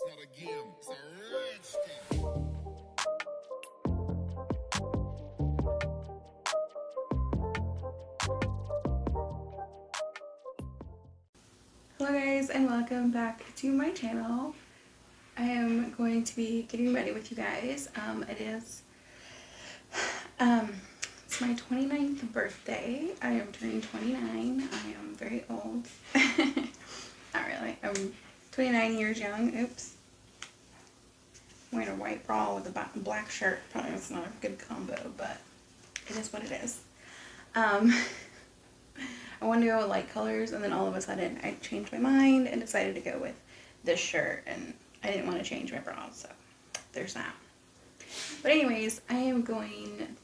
not a game, it's a rich thing. Hello guys, and welcome back to my channel. I am going to be getting ready with you guys. It's my 29th birthday. I am turning 29. I am very old. Not really. I'm 29 years young. Oops. I'm wearing a white bra with a black shirt. Probably that's not a good combo, but it is what it is. I wanted to go with light colors, and then all of a sudden I changed my mind and decided to go with this shirt, and I didn't want to change my bra, so there's that. But anyways, I am going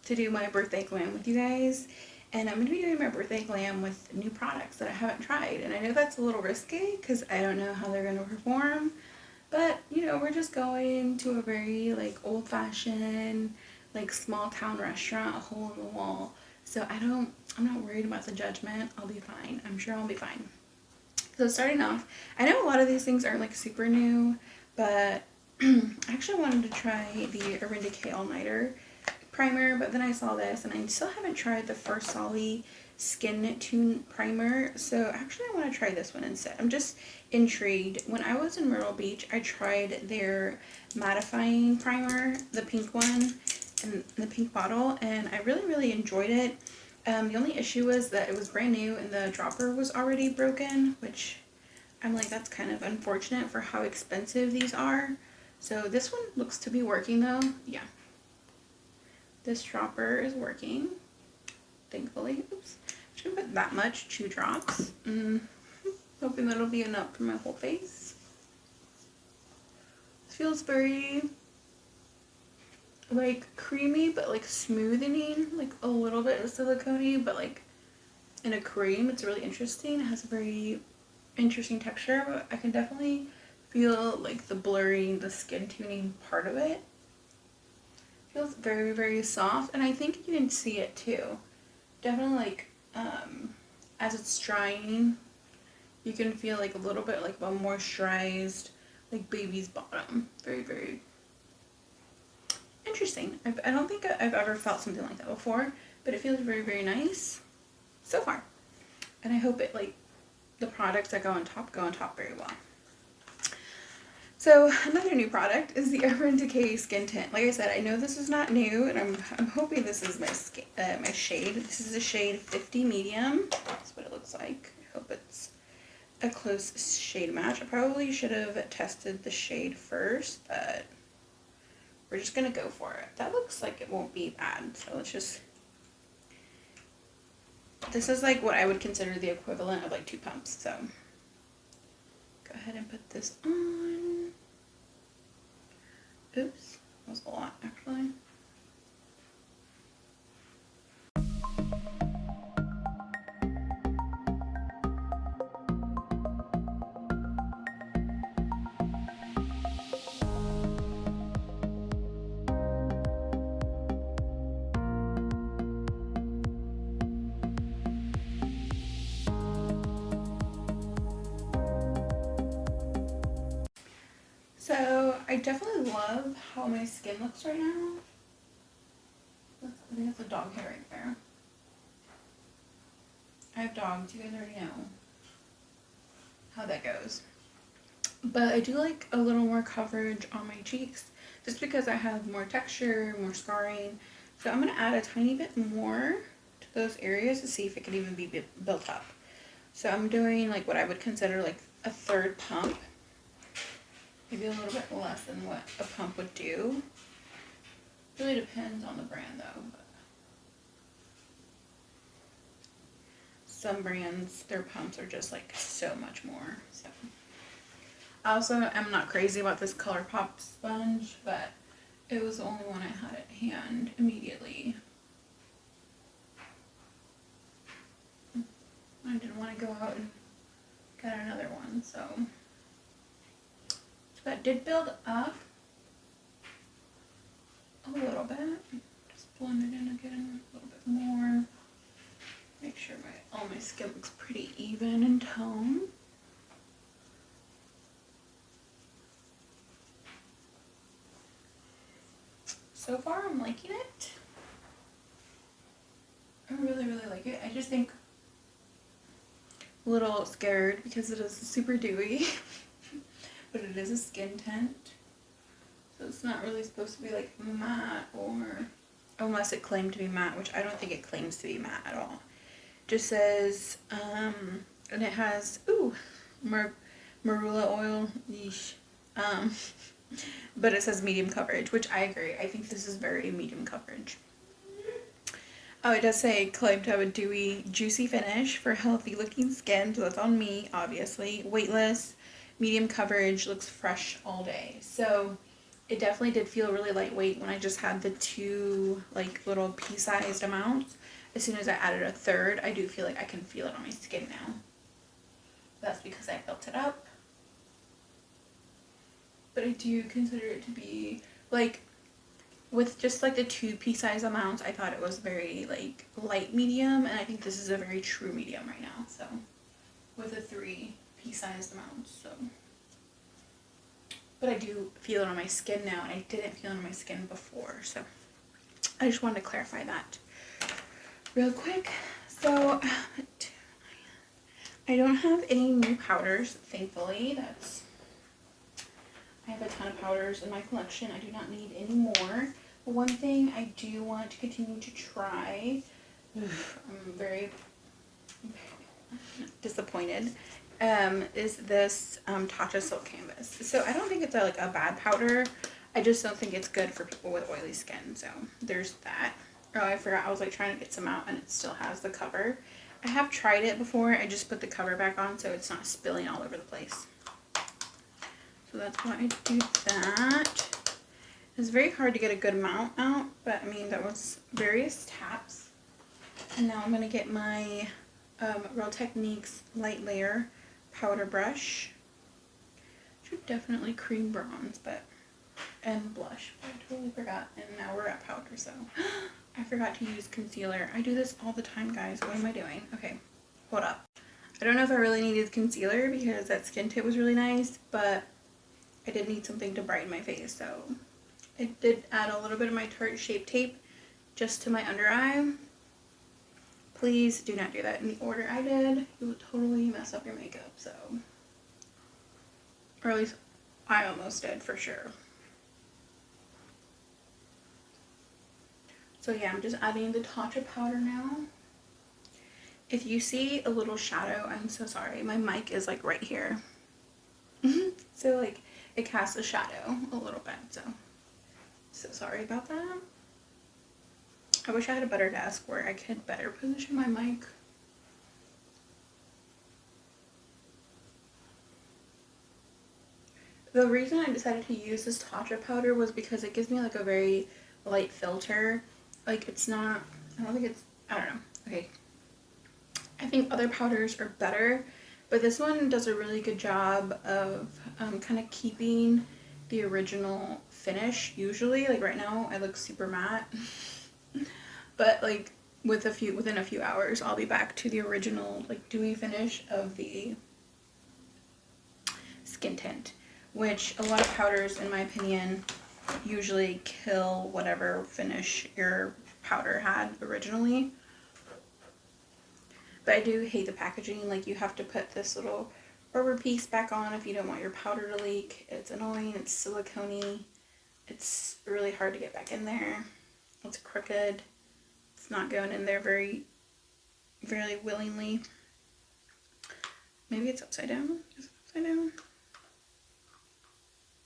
to do my birthday glam with you guys, and I'm going to be doing my birthday glam with new products that I haven't tried, and I know that's a little risky because I don't know how they're going to perform, but you know, we're just going to a very like old-fashioned like small town restaurant, a hole in the wall. So I'm not worried about the judgment. I'll be fine. I'm sure I'll be fine. So starting off, I know a lot of these things aren't like super new, but I actually wanted to try the Urban Decay All Nighter primer, but then I saw this and I still haven't tried the First Solly Skin Tune primer. So actually I want to try this one instead. I'm just intrigued. When I was in Myrtle Beach, I tried their mattifying primer, the pink one, in the pink bottle, and I really enjoyed it. The only issue was that it was brand new and the dropper was already broken, which I'm like, that's kind of unfortunate for how expensive these are. So this one looks to be working though. Yeah, this dropper is working, thankfully. Oops, shouldn't put that much, 2 drops. Hoping that'll be enough for my whole face. This feels very like creamy, but like smoothing, like a little bit of silicone-y, but like in a cream. It's really interesting. It has a very interesting texture, but I can definitely feel like the blurring, the skin tuning part of it. Feels very soft, and I think you can see it too. Definitely like as it's drying, you can feel like a little bit like a moisturized like baby's bottom. Very interesting. I don't think I've ever felt something like that before, but it feels very nice so far. And I hope it, like, the products that go on top very well. So another new product is the Urban Decay Skin Tint. Like I said, I know this is not new, and I'm hoping this is my my shade. This is a shade 50 medium. That's what it looks like. I hope it's a close shade match. I probably should have tested the shade first, but we're just gonna go for it. That looks like it won't be bad, so let's just... This is like what I would consider the equivalent of like 2 pumps, so go ahead and put this on. Oops, that was a lot actually. So I definitely love how my skin looks right now. I think that's a dog hair right there. I have dogs, you guys already know how that goes. But I do like a little more coverage on my cheeks just because I have more texture, more scarring. So I'm going to add a tiny bit more to those areas to see if it can even be built up. So I'm doing like what I would consider like a 3rd pump. Maybe a little bit less than what a pump would do. Really depends on the brand though. But some brands, their pumps are just like so much more. So also, I'm not crazy about this ColourPop sponge, but it was the only one I had at hand immediately. I didn't want to go out and get another one, so that did build up a little bit. Just blend it in again a little bit more. Make sure all my skin looks pretty even in tone. so far I'm liking it. I really, really like it. I just think a little scared because it is super dewy, but it is a skin tint. So it's not really supposed to be like matte, or unless it claimed to be matte, which I don't think it claims to be matte at all. Just says, and it has, marula oil, yeesh. But it says medium coverage, which I agree. I think this is very medium coverage. Oh, it does say claim to have a dewy, juicy finish for healthy looking skin, so that's on me, obviously. Weightless, medium coverage, looks fresh all day. So it definitely did feel really lightweight when I just had the two like little pea-sized amounts. As soon as I added a third, I do feel like I can feel it on my skin now. That's because I built it up. But I do consider it to be like, with just like the two pea-sized amounts, I thought it was very like light medium, and I think this is a very true medium right now. So with the 3 pea-sized amounts, so. But I do feel it on my skin now, and I didn't feel it on my skin before, so I just wanted to clarify that real quick. So I don't have any new powders, thankfully. I have a ton of powders in my collection. I do not need any more. One thing I do want to continue to try, I'm very disappointed, is this Tatcha Silk Canvas. So I don't think it's like a bad powder. I just don't think it's good for people with oily skin. So there's that. Oh, I forgot. I was like trying to get some out, and it still has the cover. I have tried it before. I just put the cover back on so it's not spilling all over the place. So that's why I do that. It's very hard to get a good amount out, but I mean, that was various taps. And now I'm going to get my Real Techniques Light Layer powder brush. Should definitely cream bronze, and blush. I totally forgot, and now we're at powder, so I forgot to use concealer. I do this all the time, guys. What am I doing? Okay, hold up. I don't know if I really needed concealer because that skin tint was really nice, but I did need something to brighten my face, so I did add a little bit of my Tarte Shape Tape just to my under eye. Please do not do that in the order I did. It will totally mess up your makeup, so. Or at least I almost did, for sure. So yeah, I'm just adding the Tatcha powder now. If you see a little shadow, I'm so sorry. My mic is like right here. So like it casts a shadow a little bit, so sorry about that. I wish I had a better desk where I could better position my mic. The reason I decided to use this Tatcha powder was because it gives me like a very light filter. Like it's not, I don't know. Okay. I think other powders are better, but this one does a really good job of kind of keeping the original finish. Usually, like right now, I look super matte, but like within a few hours, I'll be back to the original like dewy finish of the skin tint, which a lot of powders, in my opinion, usually kill whatever finish your powder had originally. But I do hate the packaging. Like, you have to put this little rubber piece back on if you don't want your powder to leak. It's annoying. It's silicone-y. It's really hard to get back in there. It's crooked. It's not going in there very willingly. Maybe it's upside down. Is it upside down?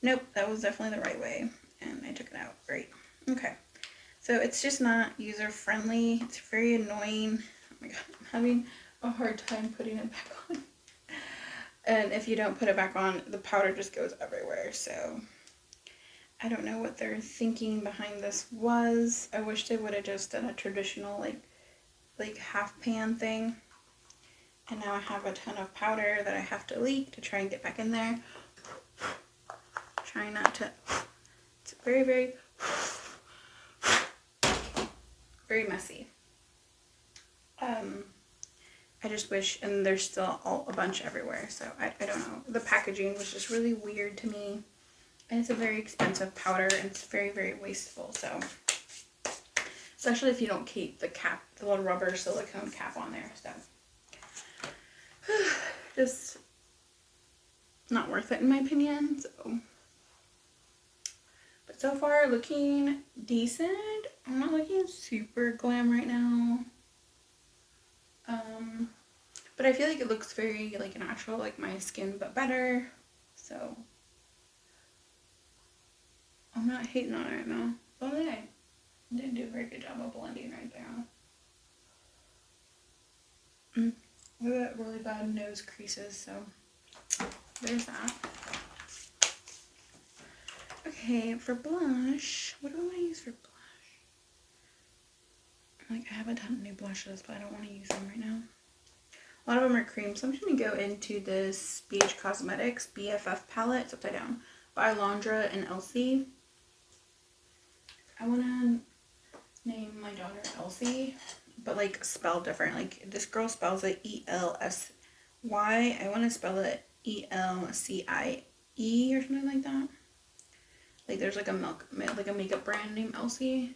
Nope, that was definitely the right way. And I took it out. Great. Okay. So it's just not user-friendly. It's very annoying. Oh my god, I'm having a hard time putting it back on. And if you don't put it back on, the powder just goes everywhere. So I don't know what their thinking behind this was. I wish they would have just done a traditional like half pan thing. And now I have a ton of powder that I have to leak to try and get back in there. Trying not to. It's very, very, very messy. I just wish, and there's still a bunch everywhere, so I don't know. The packaging was just really weird to me. And it's a very expensive powder, and it's very, very wasteful. So, especially if you don't keep the cap, the little rubber silicone cap on there. So, just not worth it in my opinion. So, but so far looking decent. I'm not looking super glam right now. But I feel like it looks very like natural, like my skin, but better. So I'm not hating on it right now. Only I didn't do a very good job of blending right there. I got really bad nose creases, so there's that. Okay, for blush, what do I want to use for blush? Like, I have a ton of new blushes, but I don't want to use them right now. A lot of them are cream, so I'm just going to go into this BH Cosmetics BFF palette. It's upside down. By Alondra and Elsie. I want to name my daughter Elsie, but like spelled different. Like, this girl spells it E-L-S-Y. I want to spell it E-L-C-I-E or something like that. Like, there's like a makeup brand named Elsie.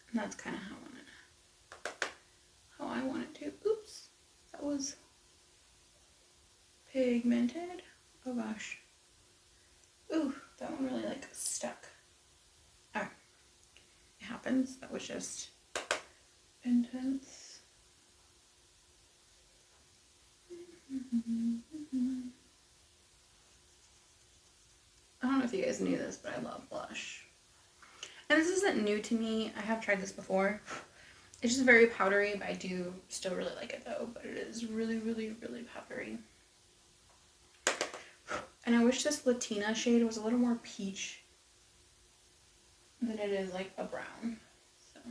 And that's kind of how I want it to. Oops. That was pigmented. Oh gosh. Ooh, that one really like stuck. Oh, it happens. That was just intense. I don't know if you guys knew this, but I love blush. And this isn't new to me. I have tried this before. It's just very powdery, but I do still really like it though. But it is really, really, really powdery. And I wish this Latina shade was a little more peach than it is like a brown. So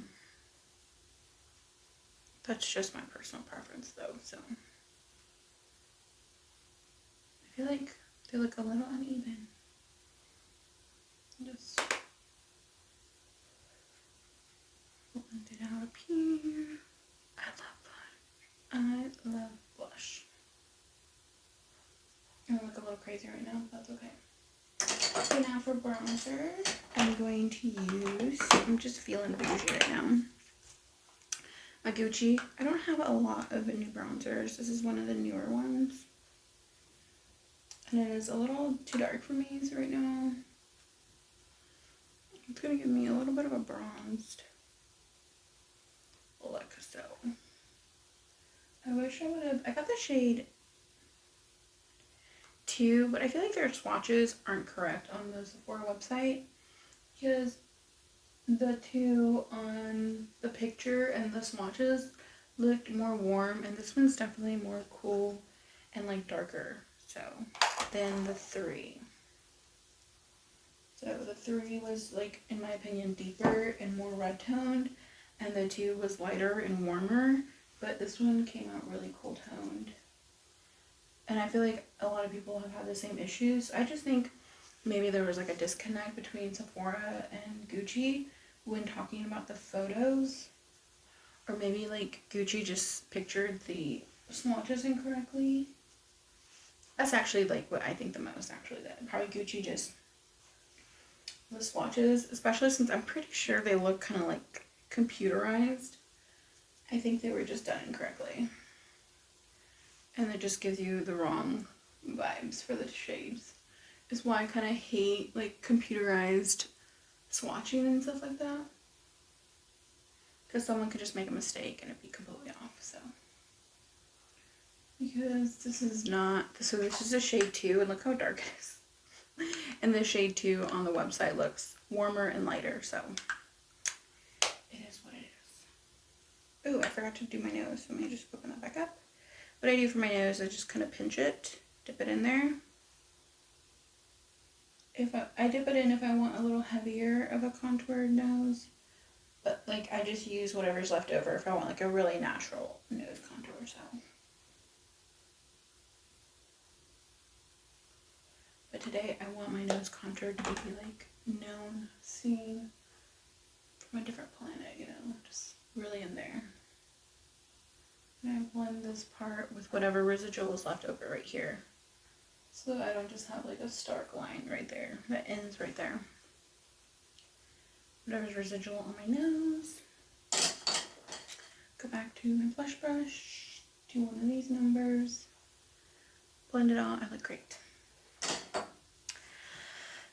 that's just my personal preference though. So I feel like they look a little uneven. Just blend it out up here. I love blush. I love blush. I look a little crazy right now, but that's okay. So now for bronzer, I'm going to use, I'm just feeling bougie right now, my Gucci. I don't have a lot of new bronzers. This is one of the newer ones. And it is a little too dark for me, so right now, it's going to give me a little bit of a bronzed look, so. I wish I would have, I got the shade 2, but I feel like their swatches aren't correct on the Sephora website, because the 2 on the picture and the swatches looked more warm, and this one's definitely more cool and like darker, so, than the 3. So the 3 was like, in my opinion, deeper and more red toned, and the 2 was lighter and warmer, but this one came out really cool toned. And I feel like a lot of people have had the same issues. I just think maybe there was like a disconnect between Sephora and Gucci when talking about the photos. Or maybe like Gucci just pictured the swatches incorrectly. That's actually like what I think the most, actually, that probably Gucci just, the swatches, especially since I'm pretty sure they look kind of like computerized. I think they were just done incorrectly. And it just gives you the wrong vibes for the shades. Is why I kind of hate like computerized swatching and stuff like that. Because someone could just make a mistake and it'd be completely off, so. Because this is not, so this is a shade 2, and look how dark it is. And the shade 2 on the website looks warmer and lighter, so it is what it is. Ooh, I forgot to do my nose, so let me just open that back up. What I do for my nose, I just kind of pinch it, dip it in there. If I dip it in if I want a little heavier of a contoured nose, but like I just use whatever's left over if I want like a really natural nose contour, so. But today I want my nose contour to be like known, seen from a different planet, you know, just really in there. And I blend this part with whatever residual is left over right here. so that I don't just have like a stark line right there that ends right there. Whatever's residual on my nose. Go back to my blush brush, do one of these numbers, blend it out. I look great.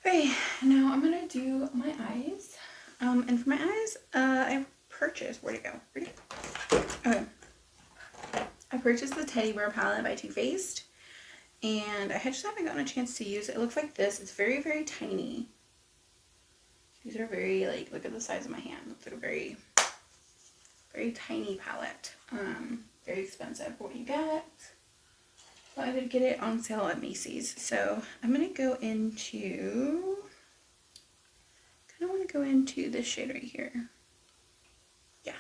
Okay, now I'm gonna do my eyes. And for my eyes, I purchased, where'd it go? Okay. I purchased the Teddy Bear palette by Too Faced, and I just haven't gotten a chance to use it. It looks like this. It's very, very tiny. These are very, like, look at the size of my hand. It's like a very, very tiny palette. Very expensive for what you get. But I did get it on sale at Macy's. So I'm going to go into, kind of want to go into this shade right here. Yeah.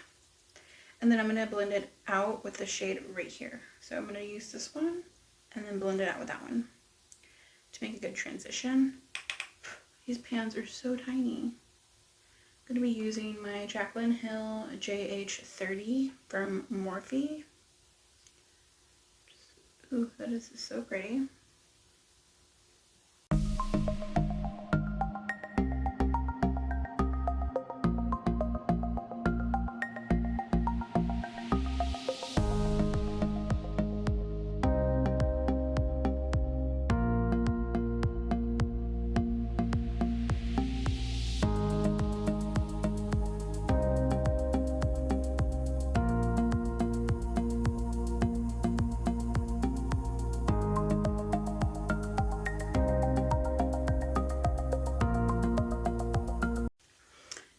And then I'm going to blend it out with the shade right here. So I'm going to use this one and then blend it out with that one to make a good transition. These pans are so tiny. I'm going to be using my Jaclyn Hill JH30 from Morphe. Ooh, that is so pretty.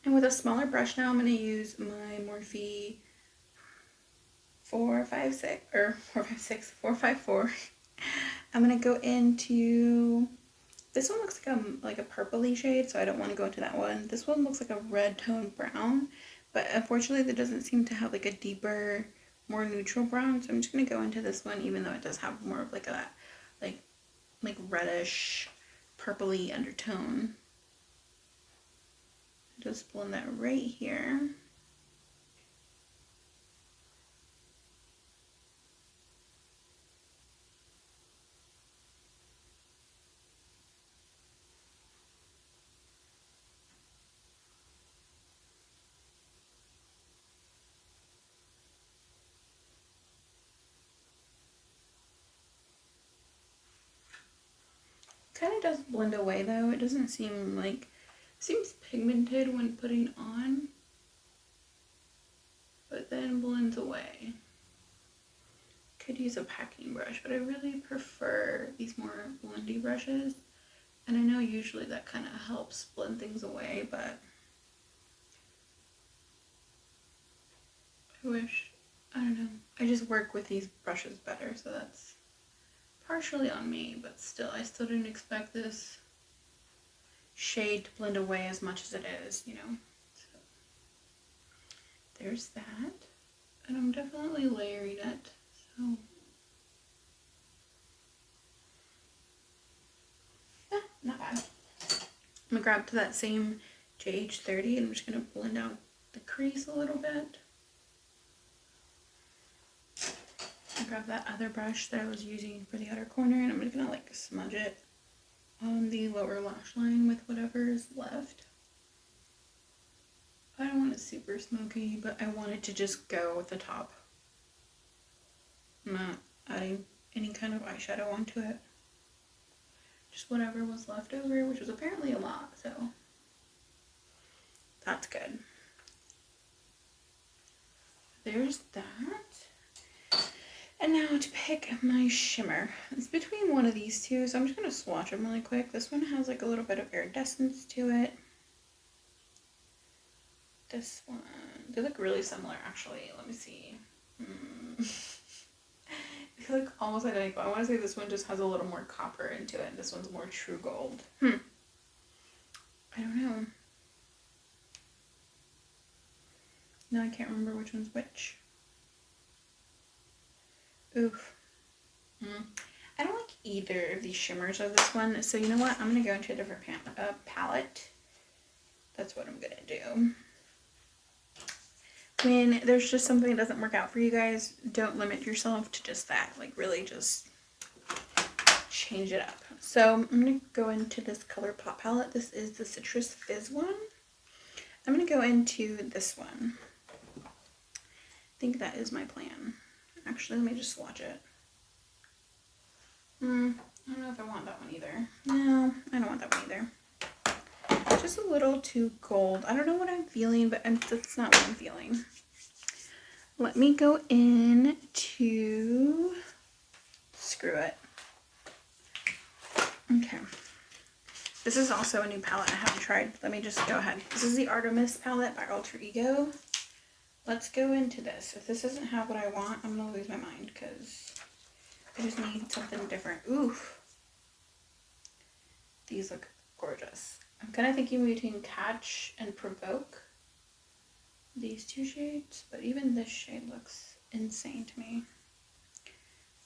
And with a smaller brush now, I'm going to use my Morphe 454. I'm going to go into, this one looks like a purpley shade, so I don't want to go into that one. This one looks like a red tone brown, but unfortunately that doesn't seem to have like a deeper, more neutral brown, so I'm just going to go into this one, even though it does have more of like a like reddish, purpley undertone. Just blend that right here. Kind of does blend away though. It doesn't seem like, seems pigmented when putting on, but then blends away. Could use a packing brush, but I really prefer these more blendy brushes. And I know usually that kind of helps blend things away, but I wish, I don't know, I just work with these brushes better, so that's partially on me, but still, I still didn't expect this shade to blend away as much as it is, you know. So there's that, and I'm definitely layering it, so yeah, not bad. I'm gonna grab to that same JH30 and I'm just gonna blend out the crease a little bit. I grab that other brush that I was using for the outer corner and I'm just gonna like smudge it on the lower lash line with whatever is left. I don't want it super smoky, but I want it to just go with the top. I'm not adding any kind of eyeshadow onto it. Just whatever was left over, which was apparently a lot, so that's good. There's that. And now to pick my shimmer. It's between one of these two, so I'm just going to swatch them really quick. This one has like a little bit of iridescence to it. This one, they look really similar actually. Let me see. They look almost identical. I want to say this one just has a little more copper into it. This one's more true gold. I don't know. No, I can't remember which one's which. Oof. I don't like either of these shimmers of this one, so you know what? I'm going to go into a different palette. That's what I'm going to do. When there's just something that doesn't work out for you guys, don't limit yourself to just that. Like really just change it up. So I'm going to go into this Color Pop palette. This is the Citrus Fizz one. I'm going to go into this one. I think that is my plan. Actually, let me just swatch it. I don't know if I want that one either. No, I don't want that one either. Just a little too gold. I don't know what I'm feeling, but that's not what I'm feeling. Let me go in to Screw It. Okay. This is also a new palette I haven't tried. Let me just go ahead. This is the Artemis palette by Alter Ego. Let's go into this. If this doesn't have what I want, I'm going to lose my mind because I just need something different. Oof. These look gorgeous. I'm kind of thinking between Catch and Provoke. These two shades, but even this shade looks insane to me.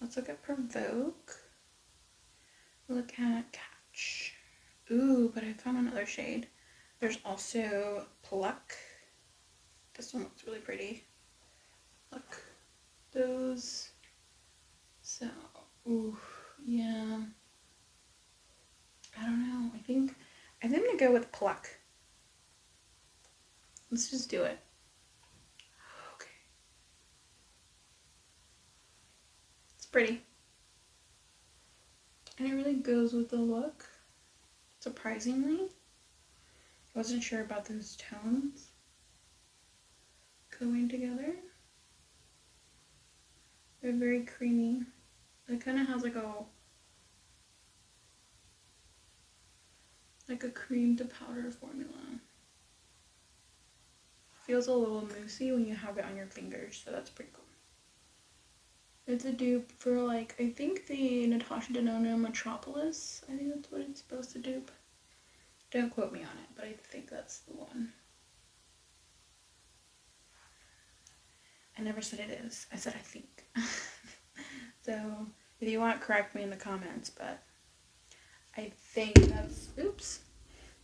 Let's look at Provoke. Look at Catch. Ooh, but I found another shade. There's also Pluck. This one looks really pretty. Look, those. So, ooh, yeah. I don't know. I think I'm gonna go with Pluck. Let's just do it. Okay. It's pretty. And it really goes with the look. Surprisingly. I wasn't sure about those tones going together. They're very creamy. It kind of has like a cream to powder formula. Feels a little moussey when you have it on your fingers, so that's pretty cool. It's a dupe for like, I think the Natasha Denona Metropolis. I think that's what it's supposed to dupe. Don't quote me on it, but I think that's the one. I never said it is. I said I think. So, if you want, correct me in the comments, but I think that's, oops.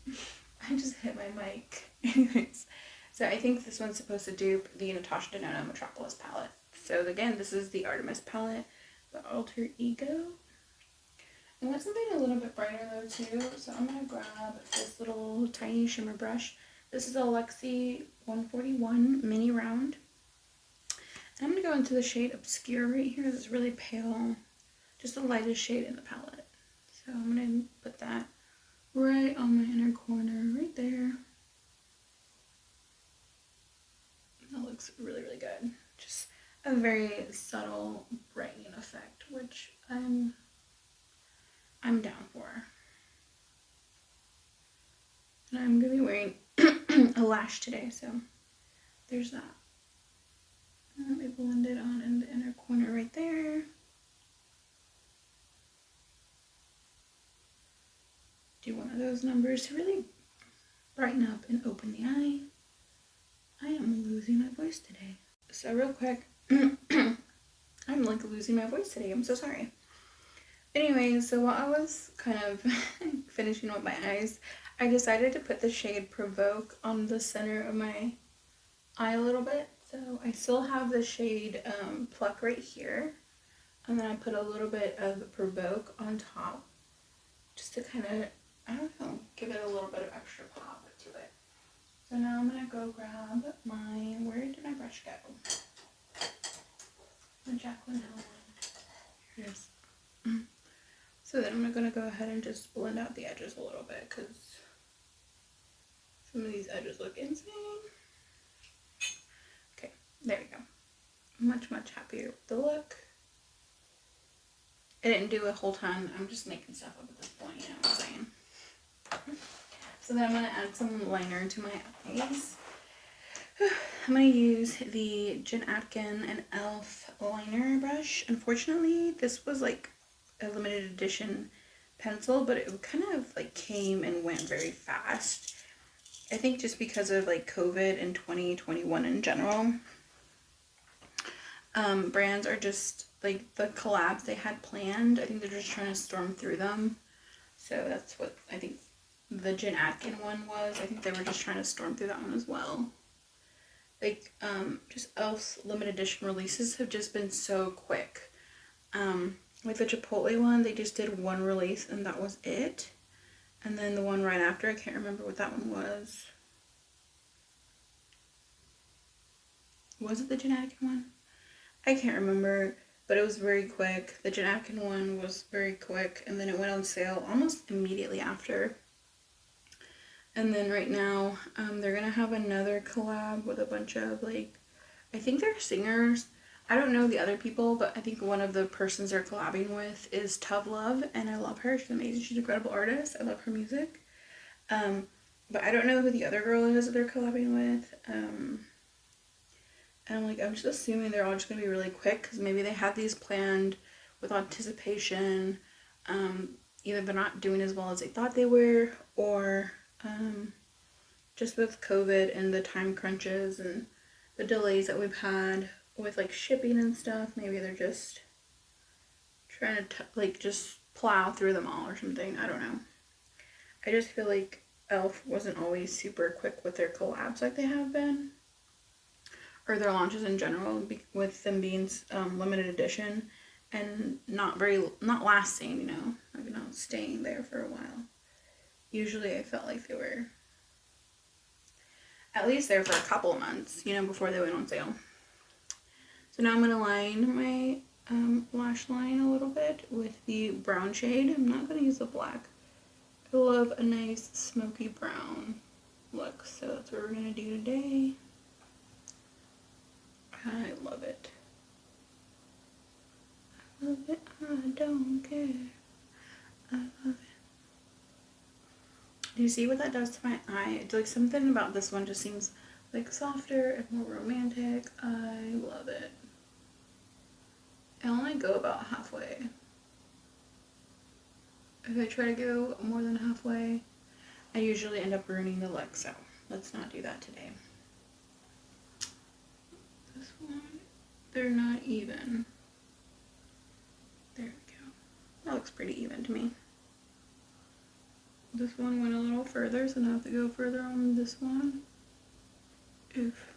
I just hit my mic. Anyways, so I think this one's supposed to dupe the Natasha Denona Metropolis palette. So again, this is the Artemis palette, the Alter Ego. I want something a little bit brighter though too, so I'm going to grab this little tiny shimmer brush. This is a Lexi 141 mini round. And I'm going to go into the shade Obscure right here. This really pale, just the lightest shade in the palette. So I'm going to put that right on my inner corner, right there. That looks really, really good. Just a very subtle brightening effect, which I'm down for. And I'm going to be wearing a lash today, so there's that. Let me blend it on in the inner corner right there. Do one of those numbers to really brighten up and open the eye. I am losing my voice today. So real quick, I'm like losing my voice today. I'm so sorry. Anyway, so while I was kind of finishing up my eyes, I decided to put the shade Provoke on the center of my eye a little bit. So I still have the shade Pluck right here. And then I put a little bit of Provoke on top. Just to kind of, I don't know, give it a little bit of extra pop to it. So now I'm going to go grab my, where did my brush go? The Jaclyn Hill one. Here it is. So then I'm going to go ahead and just blend out the edges a little bit because some of these edges look insane. Okay, there we go. Much, much happier with the look. I didn't do a whole ton. I'm just making stuff up at this point, you know what I'm saying? So then I'm going to add some liner to my eyes. I'm going to use the Jen Atkin and e.l.f. liner brush. Unfortunately, this was like a limited edition pencil, but it kind of like came and went very fast. I think just because of like COVID and 2021 in general. Brands are just like the collabs they had planned. I think they're just trying to storm through them. So that's what I think the Jen Atkin one was. I think they were just trying to storm through that one as well. Like, just e.l.f.'s limited edition releases have just been so quick. Like the Chipotle one, they just did one release and that was it. And then the one right after, I can't remember what that one was. Was it the Genetic one? I can't remember, but it was very quick. The Genetic one was very quick, and then it went on sale almost immediately after. And then right now, they're gonna have another collab with a bunch of, like, I think they're singers. I don't know the other people, but I think one of the persons they're collabing with is Tove Love, and I love her. She's amazing. She's an incredible artist. I love her music. But I don't know who the other girl is that they're collabing with. And I'm just assuming they're all just gonna be really quick because maybe they had these planned with anticipation. Either they're not doing as well as they thought they were, or just with COVID and the time crunches and the delays that we've had with like shipping and stuff, maybe they're just trying to like just plow through them all or something. I don't know. I just feel like Elf wasn't always super quick with their collabs like they have been, or their launches in general, with them being limited edition and not lasting, like not staying there for a while. Usually I felt like they were at least there for a couple of months, before they went on sale. So now I'm going to line my lash line a little bit with the brown shade. I'm not going to use the black. I love a nice smoky brown look, so that's what we're going to do today. I love it. I love it. I don't care. I love it. Do you see what that does to my eye? It's like something about this one just seems like softer and more romantic. I love it. I only go about halfway. If I try to go more than halfway, I usually end up ruining the look, so let's not do that today. This one, they're not even. There we go. That looks pretty even to me. This one went a little further, so now I have to go further on this one. Oof.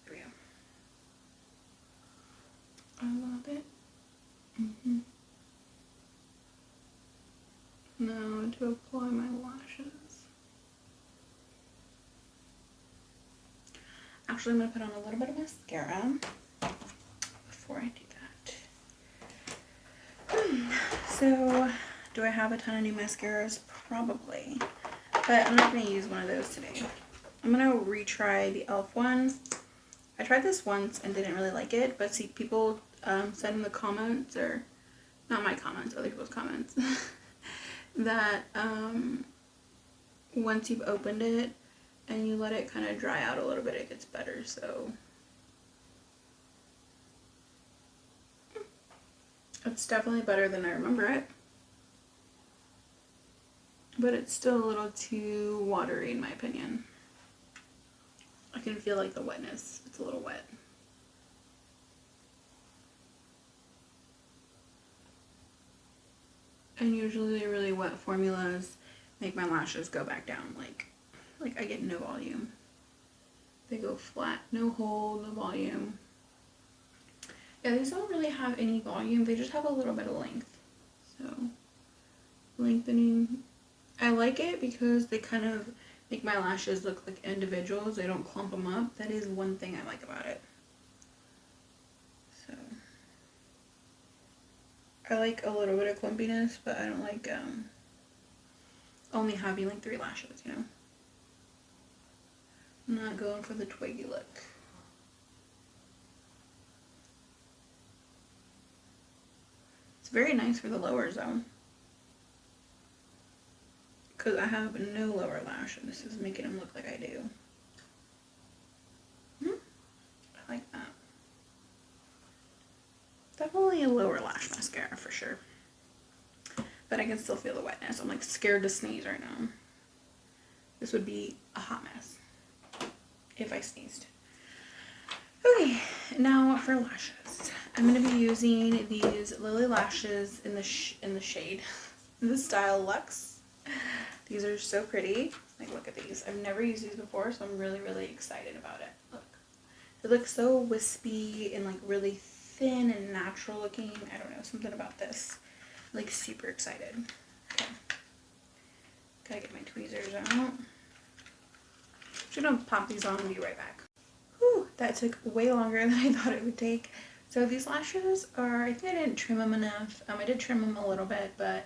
There we go. I love it. Now to apply my lashes. Actually, I'm going to put on a little bit of mascara before I do that. So, do I have a ton of new mascaras? Probably. But I'm not going to use one of those today. I'm going to retry the e.l.f. one. I tried this once and didn't really like it, but see, people said in the comments, or not my comments, other people's comments, that once you've opened it and you let it kind of dry out a little bit, it gets better. So it's definitely better than I remember it, but it's still a little too watery in my opinion. I can feel like the wetness. It's a little wet. And usually the really wet formulas make my lashes go back down. Like I get no volume. They go flat, no hold, no volume. Yeah, these don't really have any volume. They just have a little bit of length. So, lengthening. I like it because they kind of make my lashes look like individuals. They don't clump them up. That is one thing I like about it. So, I like a little bit of clumpiness, but I don't like only having like 3 lashes, I'm not going for the twiggy look. It's very nice for the lowers though, because I have no lower lash and this is making them look like I do. I like that. Definitely a lower lash mascara for sure. But I can still feel the wetness. I'm like scared to sneeze right now. This would be a hot mess if I sneezed. Okay, now for lashes. I'm going to be using these Lily lashes in the shade, the style Luxe. These are so pretty. Like, look at these. I've never used these before, so I'm really, really excited about it. Look. They look so wispy and like really thin and natural looking. I don't know, something about this. Like super excited. Okay. Gotta get my tweezers out. Just gonna pop these on and be right back. Whew, that took way longer than I thought it would take. So these lashes are, I think I didn't trim them enough. I did trim them a little bit, but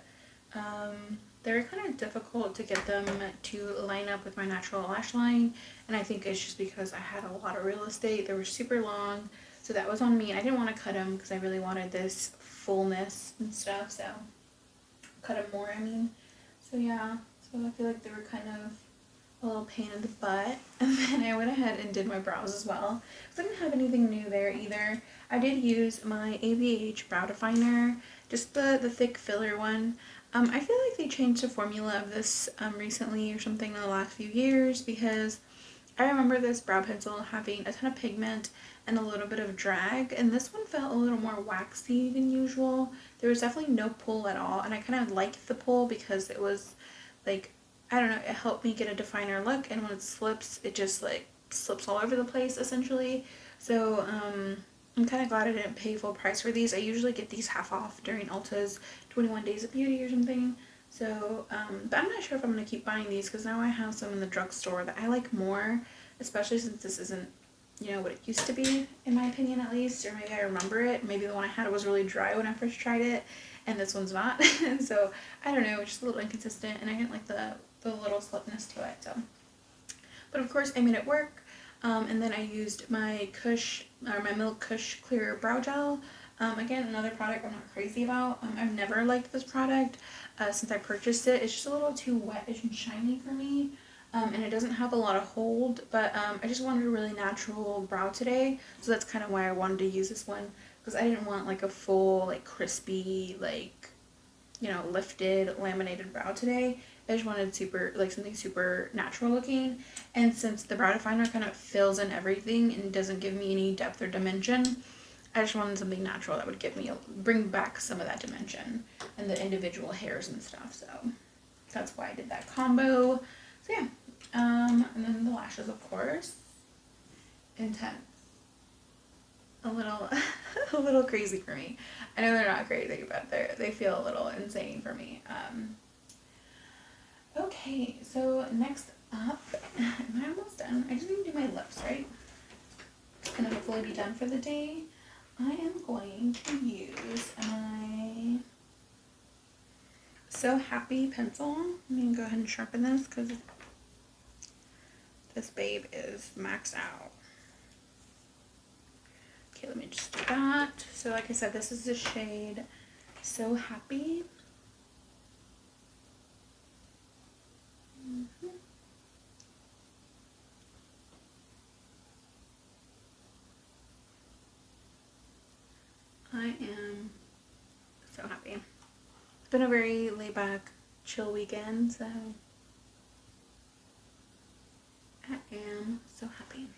they're kind of difficult to get them to line up with my natural lash line. And I think it's just because I had a lot of real estate. They were super long, so that was on me. I didn't want to cut them because I really wanted this fullness and stuff, so cut them more, I mean. So yeah, so I feel like they were kind of a little pain in the butt. And then I went ahead and did my brows as well, because I didn't have anything new there either. I did use my AVH brow definer, just the thick filler one. I feel like they changed the formula of this recently or something in the last few years, because I remember this brow pencil having a ton of pigment and a little bit of drag, and this one felt a little more waxy than usual. There was definitely no pull at all, and I kind of liked the pull because it was like, I don't know, it helped me get a definer look, and when it slips, it just like slips all over the place essentially. So I'm kind of glad I didn't pay full price for these. I usually get these half off during Ulta's 21 Days of Beauty or something. So, but I'm not sure if I'm going to keep buying these, because now I have some in the drugstore that I like more, especially since this isn't, you know, what it used to be, in my opinion at least, or maybe I remember it. Maybe the one I had was really dry when I first tried it, and this one's not. And so, I don't know, it's just a little inconsistent, and I didn't like the little slipness to it, so. But of course, I made it work, and then I used my my Milk Kush Clear Brow Gel. Again, another product I'm not crazy about. I've never liked this product since I purchased it. It's just a little too wet and shiny for me, and it doesn't have a lot of hold, but I just wanted a really natural brow today, so that's kind of why I wanted to use this one, because I didn't want like a full, like crispy, like, you know, lifted, laminated brow today. I just wanted something super natural looking, and since the brow definer kind of fills in everything and doesn't give me any depth or dimension, I just wanted something natural that would bring back some of that dimension and the individual hairs and stuff. So that's why I did that combo. So yeah, and then the lashes, of course, intense. A little, a little crazy for me. I know they're not crazy, but they feel a little insane for me. Okay, so next up, am I almost done? I just need to do my lips, right? And hopefully be done for the day. I am going to use my So Happy pencil. I'm going to go ahead and sharpen this because this babe is maxed out. Okay, let me just do that. So like I said, this is the shade So Happy. I am so happy. It's been a very laid back, chill weekend, so I am so happy.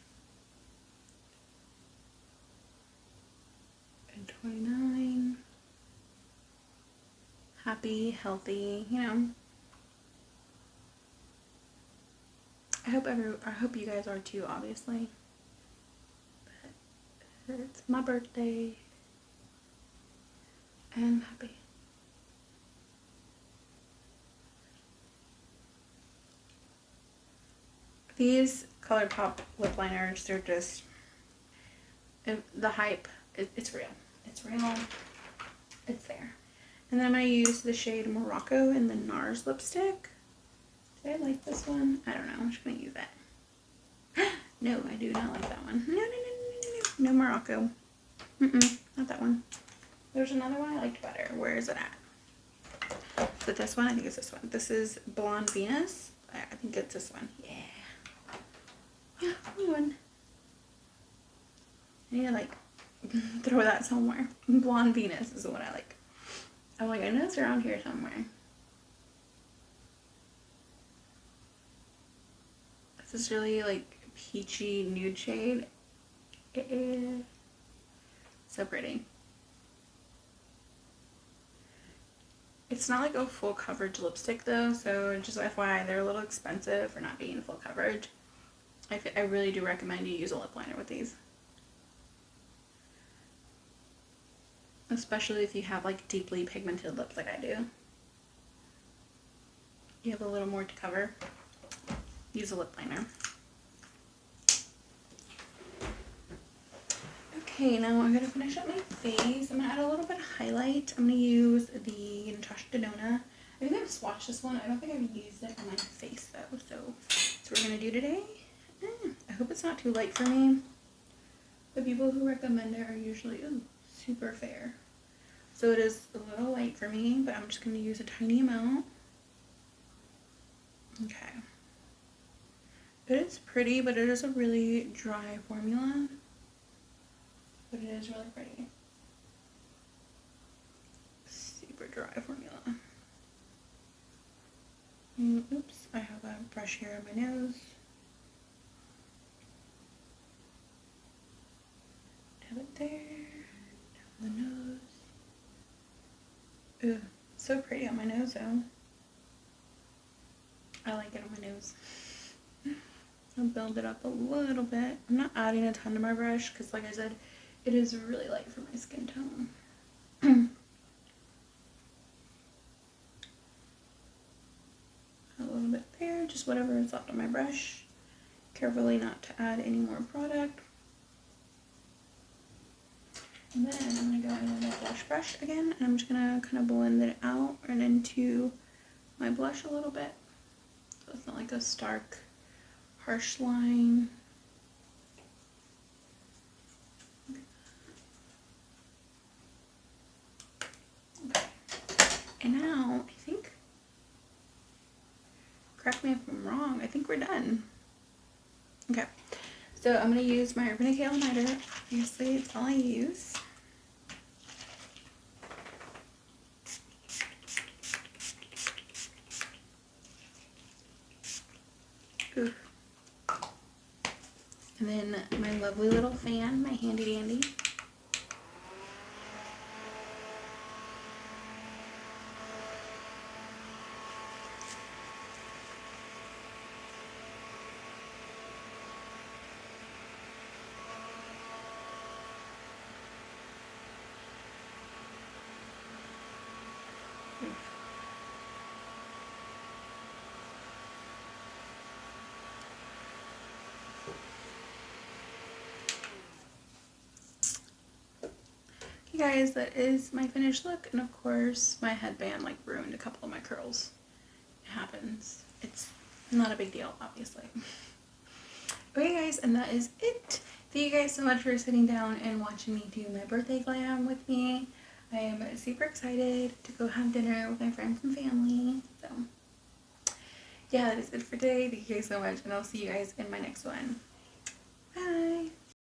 And 29. Happy, healthy, you know. I hope you guys are too, obviously. But it's my birthday. I'm happy. These ColourPop lip liners, they're just, the hype, it's real. It's real. It's there. And then I'm going to use the shade Morocco in the NARS lipstick. Did I like this one? I don't know. I'm just going to use that. No, I do not like that one. No Morocco. Not that one. There's another one I liked better. Where is it at? Is it this one? I think it's this one. This is Blonde Venus. I think it's this one. Yeah. Yeah, new one. I need to like throw that somewhere. Blonde Venus is the one I like. I'm like, I know it's around here somewhere. This is really like peachy nude shade. So pretty. It's not like a full coverage lipstick though, so just FYI, they're a little expensive for not being full coverage. I really do recommend you use a lip liner with these. especially if you have like deeply pigmented lips like I do. You have a little more to cover. Use a lip liner. Okay, now I'm gonna finish up my face. I'm gonna add a little bit of highlight. I'm gonna use the Natasha Denona. I think I've swatched this one. I don't think I've used it on my face though. So that's what we're gonna do today. I hope it's not too light for me. The people who recommend it are usually super fair. So it is a little light for me, but I'm just gonna use a tiny amount. Okay. It is pretty, but it is a really dry formula. But it is really pretty. Super dry formula. Oops, I have a brush here on my nose. Have it there, down the nose. Ooh, so pretty on my nose though. I like it on my nose. I'll build it up a little bit. I'm not adding a ton to my brush because like I said, it is really light for my skin tone. A little bit there, just whatever is left on my brush. Carefully not to add any more product. And then I'm going to go in with my blush brush again, and I'm just going to kind of blend it out and into my blush a little bit. So it's not like a stark, harsh line. Okay. And now, I think, correct me if I'm wrong, I think we're done. Okay. So I'm going to use my Urban Decay All-Nighter. Obviously, it's all I use. Ooh. And then my lovely little fan, my handy dandy. Okay guys, that is my finished look, and of course my headband like ruined a couple of my curls. It happens. It's not a big deal, obviously. Okay guys, and that is it. Thank you guys so much for sitting down and watching me do my birthday glam with me. I am super excited to go have dinner with my friends and family. So yeah, that is it for today. Thank you guys so much, and I'll see you guys in my next one. Bye!